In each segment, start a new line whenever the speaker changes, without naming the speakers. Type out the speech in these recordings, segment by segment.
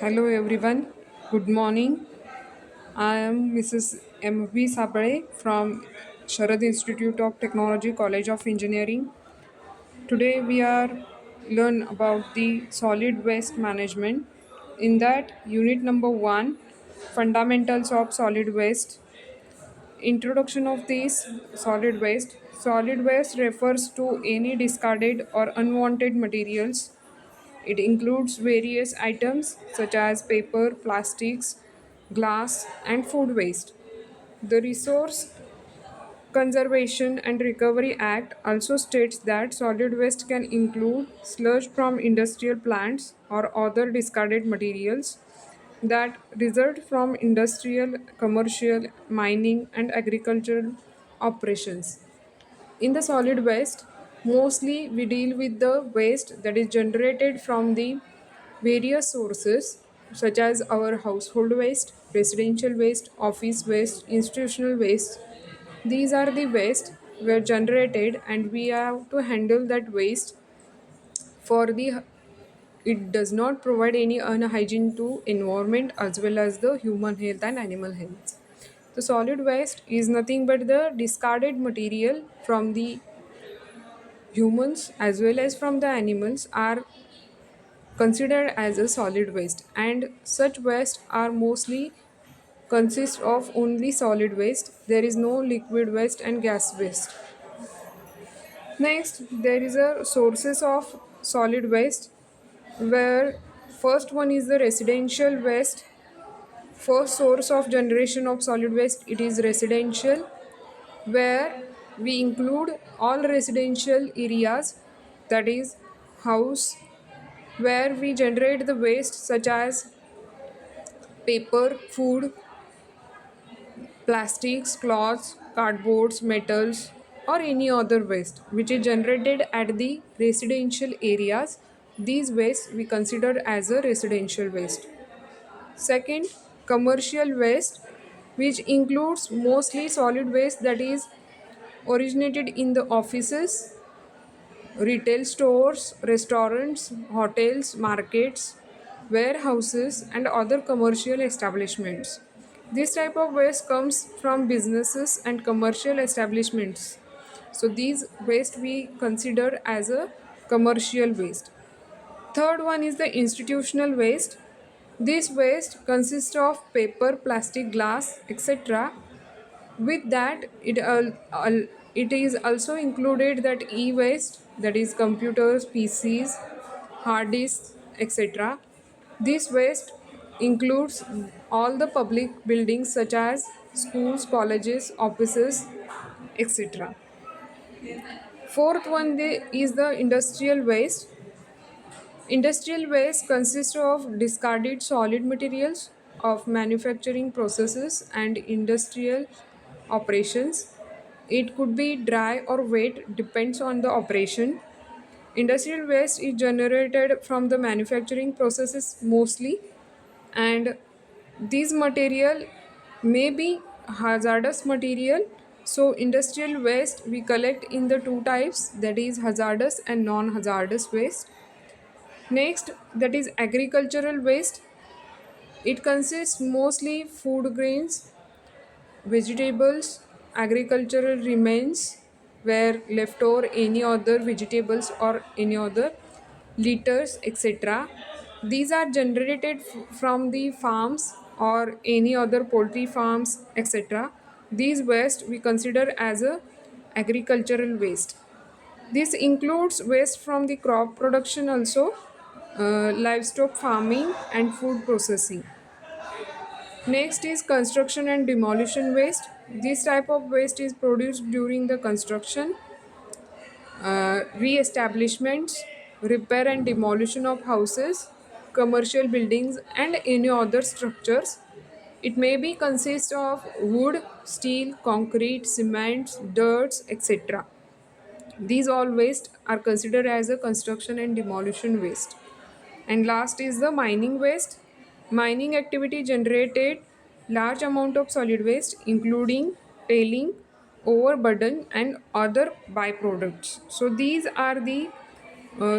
Hello everyone. Good morning. I am Mrs. M.V. Sabare from Sharad Institute of Technology, College of Engineering. Today we are learn about the solid waste management. In that unit number 1, fundamentals of solid waste. Introduction of this solid waste. Solid waste refers to any discarded or unwanted materials. It includes various items such as paper, plastics, glass, and food waste. The Resource Conservation and Recovery Act also states that solid waste can include sludge from industrial plants or other discarded materials that result from industrial, commercial, mining, and agricultural operations. In the solid waste, mostly we deal with the waste that is generated from the various sources such as our household waste, residential waste, office waste, institutional waste. These are the waste were generated and we have to handle that waste for the it does not provide any unhygiene to environment as well as the human health and animal health. The solid waste is nothing but the discarded material from the humans as well as from the animals are considered as a solid waste, and such waste are mostly consist of only solid waste. There is no liquid waste and gas waste. Next, there is a sources of solid waste, where first one is the residential waste. First source of generation of solid waste, it is residential, where we include all residential areas, that is house, where we generate the waste such as paper, food, plastics, cloths, cardboards, metals, or any other waste which is generated at the residential areas. These waste we consider as a residential waste. Second, commercial waste, which includes mostly solid waste that is originated in the offices, retail stores, restaurants, hotels, markets, warehouses, and other commercial establishments. This type of waste comes from businesses and commercial establishments. So these waste we consider as a commercial waste. Third one is the institutional waste. This waste consists of paper, plastic, glass, etc. With that, it is also included that e-waste, that is computers, PCs, hard disks, etc. This waste includes all the public buildings such as schools, colleges, offices, etc. Fourth one is the industrial waste. Industrial waste consists of discarded solid materials of manufacturing processes and industrial operations. It could be dry or wet, depends on the operation. Industrial waste is generated from the manufacturing processes mostly, and this material may be hazardous material. So industrial waste we collect in the two types, that is hazardous and non-hazardous waste. Next, that is agricultural waste. It consists mostly food grains, vegetables, agricultural remains, where leftover any other vegetables or any other litters, etc. These are generated from the farms or any other poultry farms, etc. These waste we consider as a agricultural waste. This includes waste from the crop production also, livestock farming and food processing. Next is construction and demolition waste. This type of waste is produced during the construction, re-establishments, repair and demolition of houses, commercial buildings and any other structures. It may be consist of wood, steel, concrete, cement, dirts, etc. These all waste are considered as a construction and demolition waste. And last is the mining waste. Mining activity generated large amount of solid waste including tailing, overburden and other byproducts. So these are the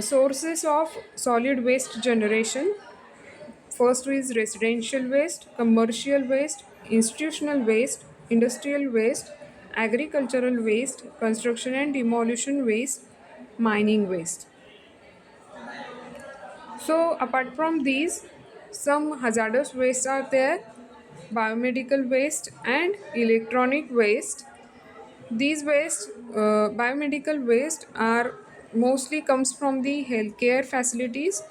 sources of solid waste generation. First is residential waste, commercial waste, institutional waste, industrial waste, agricultural waste, construction and demolition waste, mining waste. So, apart from these, some hazardous wastes are there, biomedical waste and electronic waste. These waste, biomedical waste, are mostly comes from the healthcare facilities,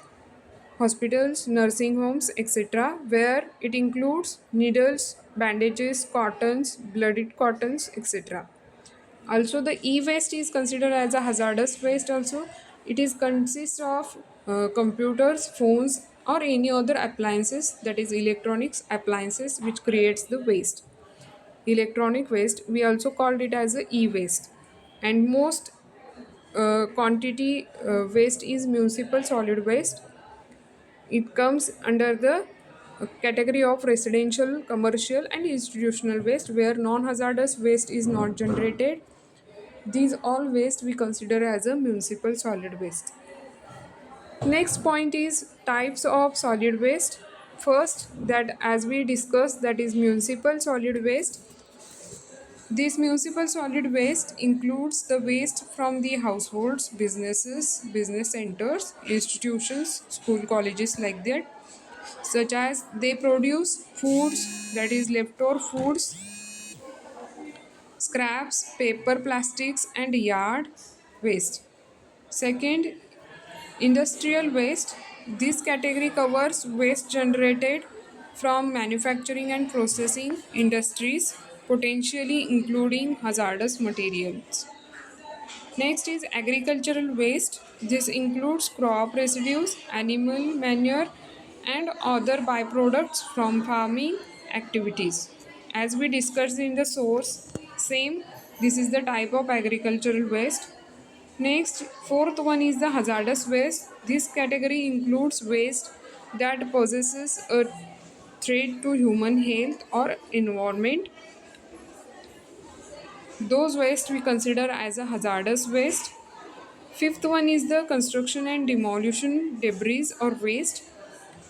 hospitals, nursing homes, etc., where it includes needles, bandages, cottons, blooded cottons, etc. Also, the e-waste is considered as a hazardous waste. Also, it is consists of computers, phones, or any other appliances, that is electronics appliances, which creates the waste. Electronic waste, we also called it as a e-waste. And most quantity waste is municipal solid waste. It comes under the category of residential, commercial, and institutional waste, where non-hazardous waste is not generated. These all waste we consider as a municipal solid waste. Next point is types of solid waste. First, that as we discussed, that is municipal solid waste. This municipal solid waste includes the waste from the households, businesses, business centers, institutions, school, colleges, like that, such as they produce foods, that is leftover foods, scraps, paper, plastics, and yard waste. Second, industrial waste. This category covers waste generated from manufacturing and processing industries, potentially including hazardous materials. Next is agricultural waste. This includes crop residues, animal manure, and other byproducts from farming activities. As we discussed in the source, same, this is the type of agricultural waste. Next, fourth one is the hazardous waste. This category includes waste that possesses a threat to human health or environment. Those waste we consider as a hazardous waste. Fifth one is the construction and demolition debris or waste.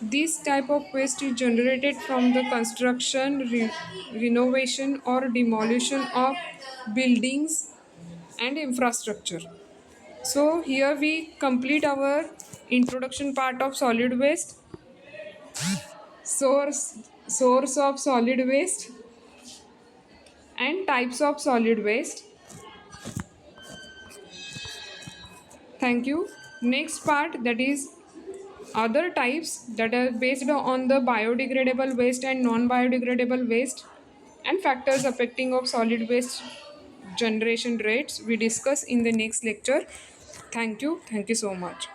This type of waste is generated from the construction, renovation, or demolition of buildings and infrastructure. So here we complete our introduction part of solid waste, source of solid waste, and types of solid waste. Thank you. Next part, that is other types, that are based on the biodegradable waste and non-biodegradable waste, and factors affecting of solid waste generation rates, we discuss in the next lecture. Thank you so much.